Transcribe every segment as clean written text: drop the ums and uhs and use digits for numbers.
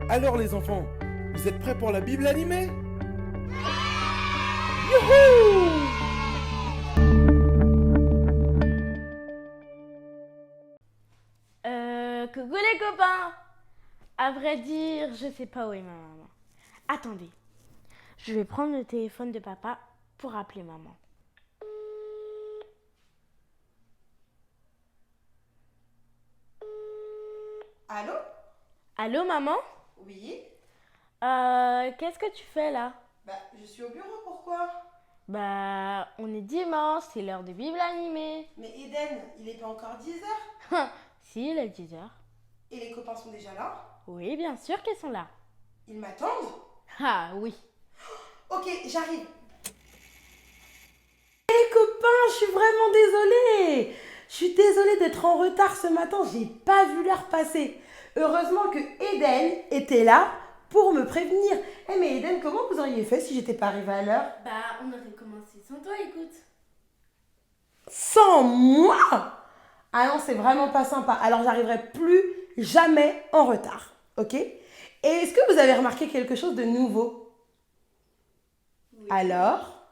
Alors les enfants, vous êtes prêts pour la Bible animée? Youhou! Coucou les copains. À vrai dire, je sais pas où est ma maman. Attendez, je vais prendre le téléphone de papa pour appeler maman. Allô? Allô maman? Oui? Qu'est-ce que tu fais là? Je suis au bureau, pourquoi? On est dimanche, c'est l'heure de Bible animée. Mais Eden, il est pas encore 10h? Si, il est 10h. Et les copains sont déjà là? Oui, bien sûr qu'ils sont là. Ils m'attendent? Ah oui. Ok, j'arrive. Les copains, je suis vraiment désolée. Je suis désolée d'être en retard ce matin, j'ai pas vu l'heure passer. Heureusement que Eden était là pour me prévenir. Mais Eden, comment vous auriez fait si j'étais pas arrivée à l'heure? On aurait commencé sans toi, écoute. Sans moi? Ah non, c'est vraiment pas sympa. Alors j'arriverai plus jamais en retard. Ok? Et est-ce que vous avez remarqué quelque chose de nouveau? Oui. Alors?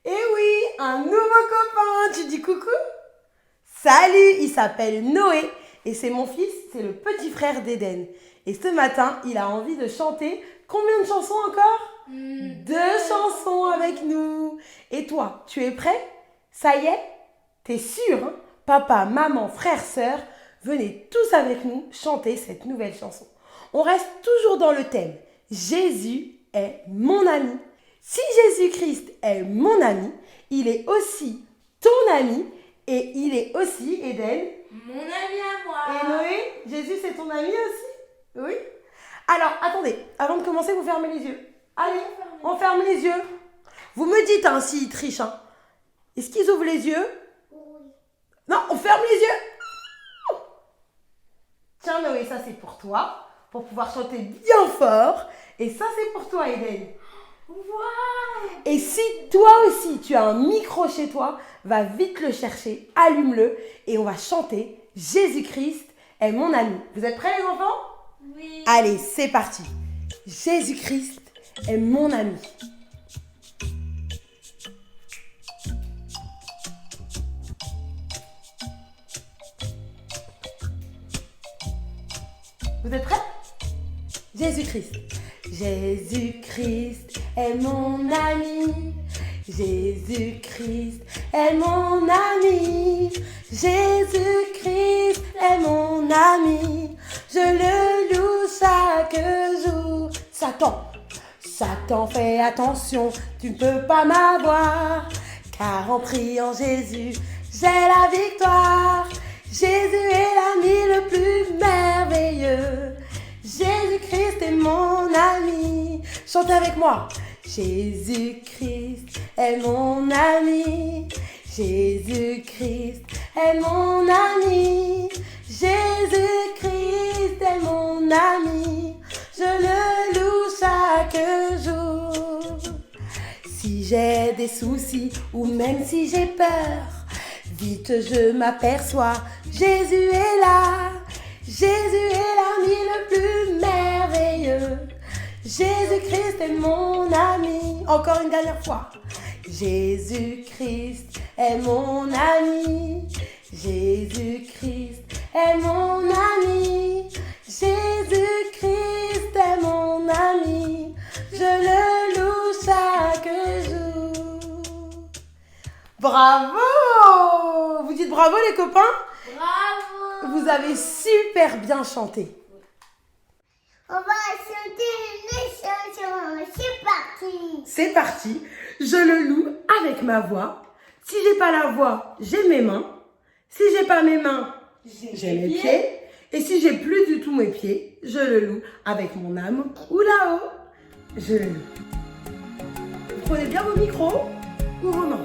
Eh oui, un nouveau copain. Tu dis coucou? Salut, il s'appelle Noé. Et c'est mon fils, c'est le petit frère d'Eden. Et ce matin, il a envie de chanter. Combien de chansons encore? 2 chansons avec nous. Et toi, tu es prêt? Ça y est? T'es sûr, hein? Papa, maman, frère, sœur, venez tous avec nous chanter cette nouvelle chanson. On reste toujours dans le thème. Jésus est mon ami. Si Jésus-Christ est mon ami, il est aussi ton ami et il est aussi, Eden, Mon ami à moi. et Noé. Jésus, c'est ton ami aussi? Oui? Alors, attendez, avant de commencer, vous fermez les yeux. Allez, on ferme les yeux. Vous me dites hein, s'ils trichent. Hein. Est-ce qu'ils ouvrent les yeux? Oui. Non, on ferme les yeux. Tiens, Noé, ça c'est pour toi, pour pouvoir chanter bien fort. Et ça c'est pour toi, Eden. Wow. Et si toi aussi tu as un micro chez toi, va vite le chercher, allume-le et on va chanter Jésus-Christ est mon ami. Vous êtes prêts les enfants? Oui. Allez, c'est parti. Jésus-Christ est mon ami. Vous êtes prêts? Jésus-Christ. Jésus-Christ est mon ami. Jésus-Christ est mon ami. Jésus-Christ est mon ami. Je le loue chaque jour. Satan, fais attention, tu ne peux pas m'avoir. Car en priant Jésus, j'ai la victoire. Jésus est l'ami le plus merveilleux. Jésus-Christ est mon ami. Chantez avec moi. Jésus-Christ est mon ami. Jésus-Christ est mon ami. Jésus-Christ est mon ami. Je le loue chaque jour. Si j'ai des soucis ou même si j'ai peur, vite je m'aperçois, Jésus est là. Jésus est l'ami le plus merveilleux. Jésus-Christ est mon ami. Encore une dernière fois. Jésus-Christ est mon ami. Jésus-Christ est mon ami. Jésus-Christ est mon ami. Je le loue chaque jour. Bravo! Vous dites bravo les copains? Bravo. Vous avez super bien chanté. On va chanter une chanson, c'est parti. C'est parti. Je le loue avec ma voix. Si j'ai pas la voix, j'ai mes mains. Si j'ai pas mes mains, j'ai mes pieds. Et si j'ai plus du tout mes pieds, je le loue avec mon âme ou là-haut. Je le loue. Vous prenez bien vos micros ou vos mains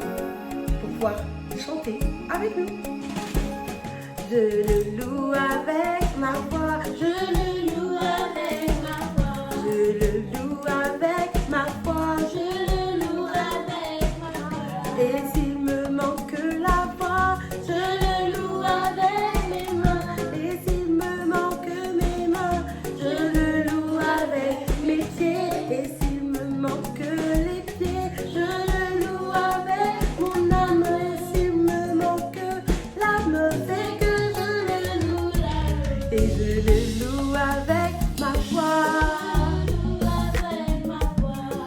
pour pouvoir chanter avec nous. Je le loue avec ma voix. Je le loue avec ma voix. Je le loue avec ma voix. Je le loue avec ma voix. Et s'il me manque la voix, je le loue avec mes mains. Et s'il me manque mes mains, je le loue avec Et je le loue avec ma voix.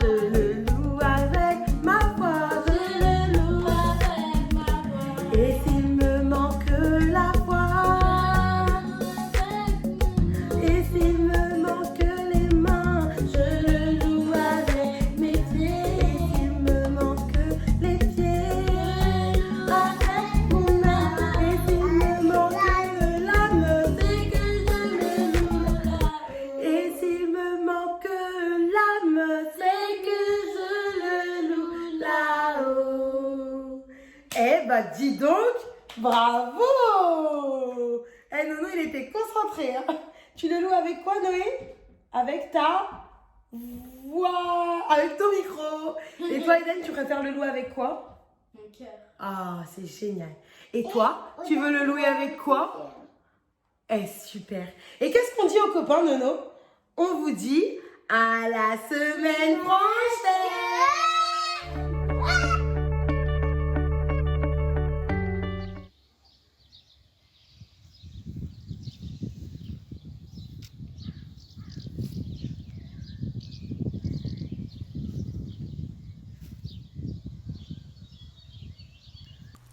Je le loue avec ma voix. Et s'il me manque la voix, et s'il me manque les mains, je le loue avec mes pieds. Et s'il me manque les pieds, avec mon âme. Et s'il me manque l'âme, c'est que je le loue. Et s'il me manque l'âme, c'est que je le loue là-haut. Eh bah dis donc, bravo! Eh Nono, il était concentré. Hein. Tu le loues avec quoi, Noé? Avec ta voix, avec ton micro. Et toi, Eden, tu préfères le louer avec quoi? Mon cœur. Ah, c'est génial. Et toi, tu veux le louer avec quoi? Eh, super. Et qu'est-ce qu'on dit aux copains, Nono? On vous dit à la semaine prochaine.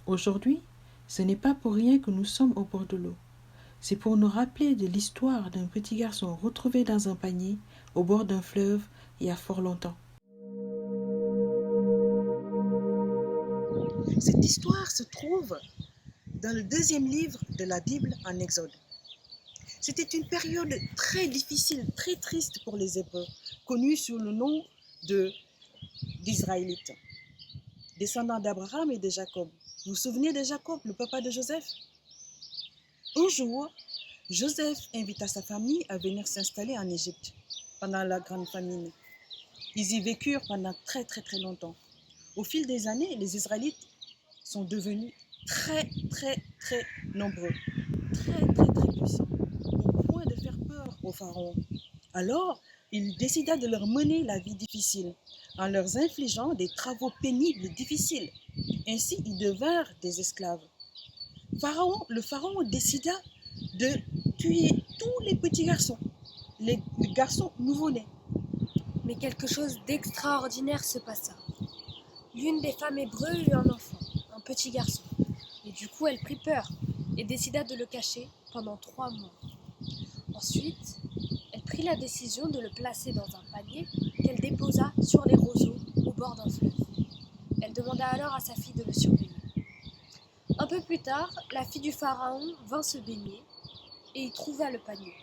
Aujourd'hui, ce n'est pas pour rien que nous sommes au bord de l'eau. C'est pour nous rappeler de l'histoire d'un petit garçon retrouvé dans un panier au bord d'un fleuve il y a fort longtemps. Cette histoire se trouve dans le 2e livre de la Bible en Exode. C'était une période très difficile, très triste pour les Hébreux, connue sous le nom d'Israélites, descendants d'Abraham et de Jacob. Vous vous souvenez de Jacob, le papa de Joseph? Un jour, Joseph invita sa famille à venir s'installer en Égypte pendant la grande famine. Ils y vécurent pendant très longtemps. Au fil des années, les Israélites sont devenus très nombreux, très puissants, au point de faire peur au pharaon. Alors, il décida de leur mener la vie difficile, en leur infligeant des travaux pénibles difficiles. Ainsi, ils devinrent des esclaves. Le pharaon décida de tuer tous les petits garçons, les garçons nouveau-nés. Mais quelque chose d'extraordinaire se passa. L'une des femmes hébreues eut un enfant, un petit garçon. Et du coup, elle prit peur et décida de le cacher pendant 3 mois. Ensuite, elle prit la décision de le placer dans un panier qu'elle déposa sur les roseaux au bord d'un fleuve. Elle demanda alors à sa fille de le surveiller. Un peu plus tard, la fille du pharaon vint se baigner et y trouva le panier.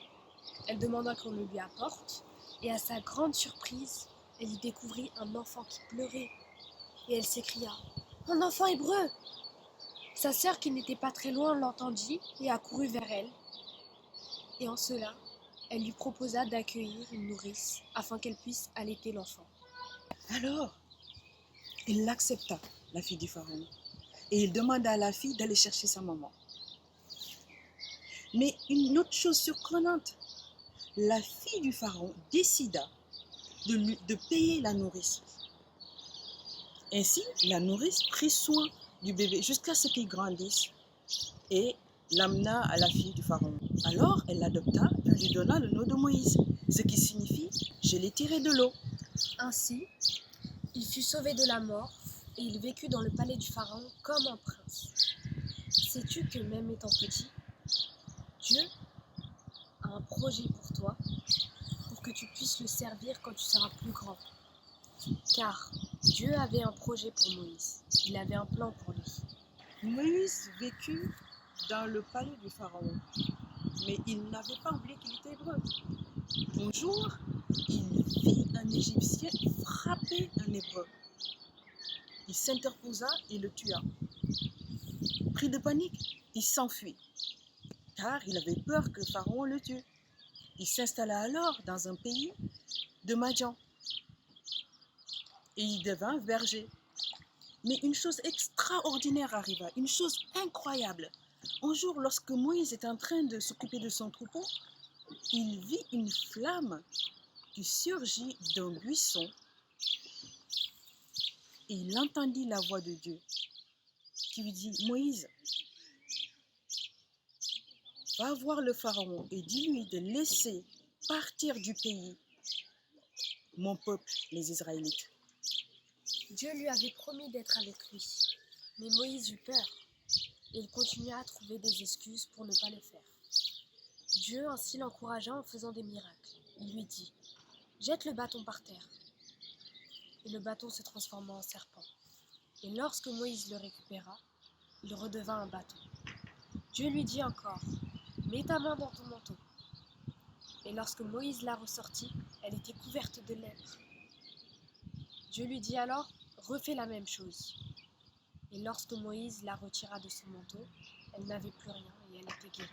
Elle demanda qu'on le lui apporte et à sa grande surprise, elle y découvrit un enfant qui pleurait. Et elle s'écria « Un enfant hébreu !» Sa sœur, qui n'était pas très loin, l'entendit et accourut vers elle. Et en cela, elle lui proposa d'accueillir une nourrice afin qu'elle puisse allaiter l'enfant. Alors, il l'accepta, la fille du pharaon, et il demanda à la fille d'aller chercher sa maman. Mais une autre chose surprenante, la fille du pharaon décida de payer la nourrice. Ainsi, la nourrice prit soin du bébé jusqu'à ce qu'il grandisse et l'amena à la fille du pharaon. Alors, elle l'adopta et lui donna le nom de Moïse, ce qui signifie « je l'ai tiré de l'eau ». Ainsi, il fut sauvé de la mort et il vécut dans le palais du pharaon comme un prince. Sais-tu que même étant petit, Dieu a un projet pour toi, pour que tu puisses le servir quand tu seras plus grand. Car Dieu avait un projet pour Moïse, il avait un plan pour lui. Moïse vécut dans le palais du pharaon, mais il n'avait pas oublié qu'il était hébreu. Un jour, il vit un Égyptien frapper un hébreu. Il s'interposa et le tua. Pris de panique, il s'enfuit, car il avait peur que Pharaon le tue. Il s'installa alors dans un pays de Madian et il devint berger. Mais une chose extraordinaire arriva, une chose incroyable. Un jour, lorsque Moïse était en train de s'occuper de son troupeau, il vit une flamme qui surgit d'un buisson et il entendit la voix de Dieu qui lui dit « Moïse, Va voir le pharaon et dis-lui de laisser partir du pays mon peuple, les Israélites. Dieu lui avait promis d'être avec lui. Mais Moïse eut peur et il continua à trouver des excuses pour ne pas le faire. Dieu ainsi l'encouragea en faisant des miracles. Il lui dit « Jette le bâton par terre ». Et le bâton se transforma en serpent. Et lorsque Moïse le récupéra, il redevint un bâton. Dieu lui dit encore « Mets ta main dans ton manteau ». Et lorsque Moïse la ressortit, elle était couverte de lèpre. Dieu lui dit alors « Refais la même chose ». Et lorsque Moïse la retira de son manteau, elle n'avait plus rien et elle était guérie.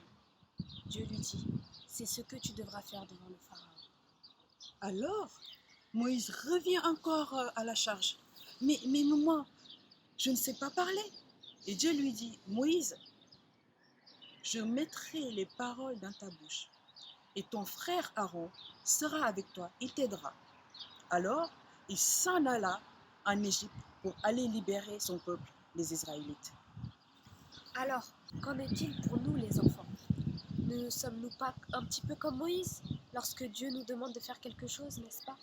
Dieu lui dit « C'est ce que tu devras faire devant le pharaon ». Alors, Moïse revient encore à la charge. Mais moi, je ne sais pas parler. Et Dieu lui dit, Moïse, je mettrai les paroles dans ta bouche. Et ton frère Aaron sera avec toi, il t'aidera. Alors, il s'en alla en Égypte pour aller libérer son peuple, les Israélites. Alors, qu'en est-il pour nous les enfants? Ne sommes-nous pas un petit peu comme Moïse lorsque Dieu nous demande de faire quelque chose, n'est-ce pas?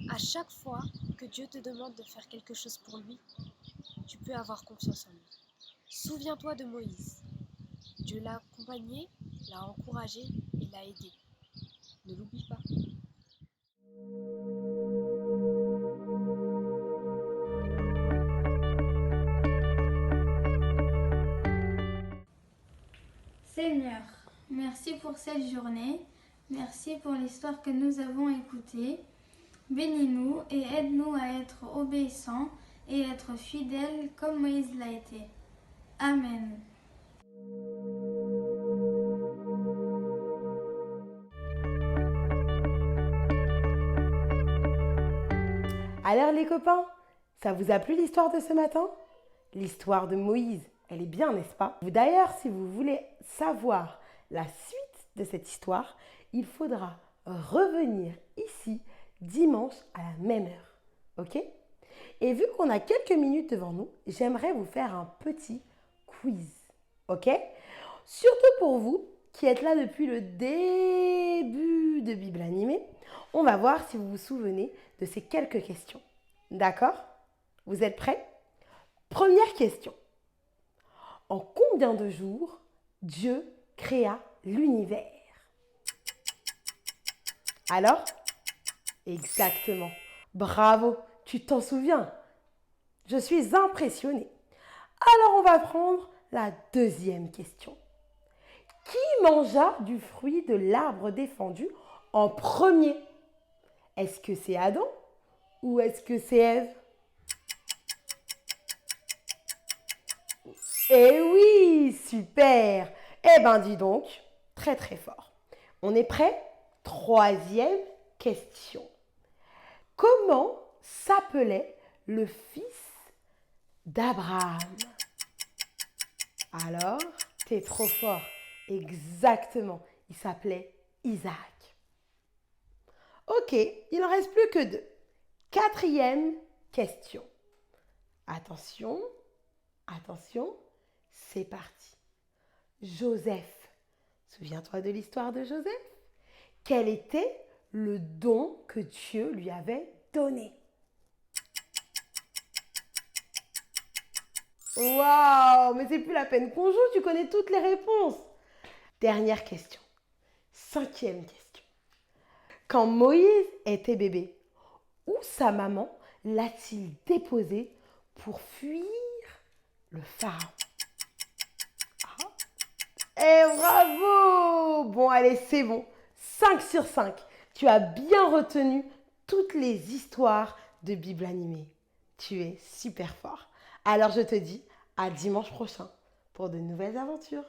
À chaque fois que Dieu te demande de faire quelque chose pour lui, tu peux avoir confiance en lui. Souviens-toi de Moïse. Dieu l'a accompagné, l'a encouragé et l'a aidé. Ne l'oublie pas. Seigneur, merci pour cette journée, merci pour l'histoire que nous avons écoutée. Bénis-nous et aide-nous à être obéissants et être fidèles comme Moïse l'a été. Amen. Alors les copains, ça vous a plu l'histoire de ce matin? L'histoire de Moïse, elle est bien, n'est-ce pas? D'ailleurs, si vous voulez savoir la suite de cette histoire, il faudra revenir ici dimanche à la même heure. Ok? Et vu qu'on a quelques minutes devant nous, j'aimerais vous faire un petit quiz. Ok? Surtout pour vous qui êtes là depuis le début de Bible animée, on va voir si vous vous souvenez de ces quelques questions. D'accord? Vous êtes prêts? Première question. En combien de jours Dieu créa l'univers? Alors? Exactement. Bravo, tu t'en souviens. Je suis impressionnée. Alors on va prendre la deuxième question. Qui mangea du fruit de l'arbre défendu en premier? Est-ce que c'est Adam ou est-ce que c'est Ève? Eh oui, super! Eh ben dis donc, très très fort. On est prêt? Troisième question. Comment s'appelait le fils d'Abraham? Alors, t'es trop fort. Exactement, il s'appelait Isaac. Ok, il n'en reste plus que deux. Quatrième question. Attention, attention, c'est parti. Joseph, souviens-toi de l'histoire de Joseph? Quel était le don que Dieu lui avait donné? Waouh, mais c'est plus la peine qu'on joue, tu connais toutes les réponses. Dernière question. Cinquième question. Quand Moïse était bébé, où sa maman l'a-t-il déposé pour fuir le pharaon? Eh bravo! Bon, allez, c'est bon. 5 sur 5. Tu as bien retenu toutes les histoires de Bible animée. Tu es super fort. Alors je te dis à dimanche prochain pour de nouvelles aventures.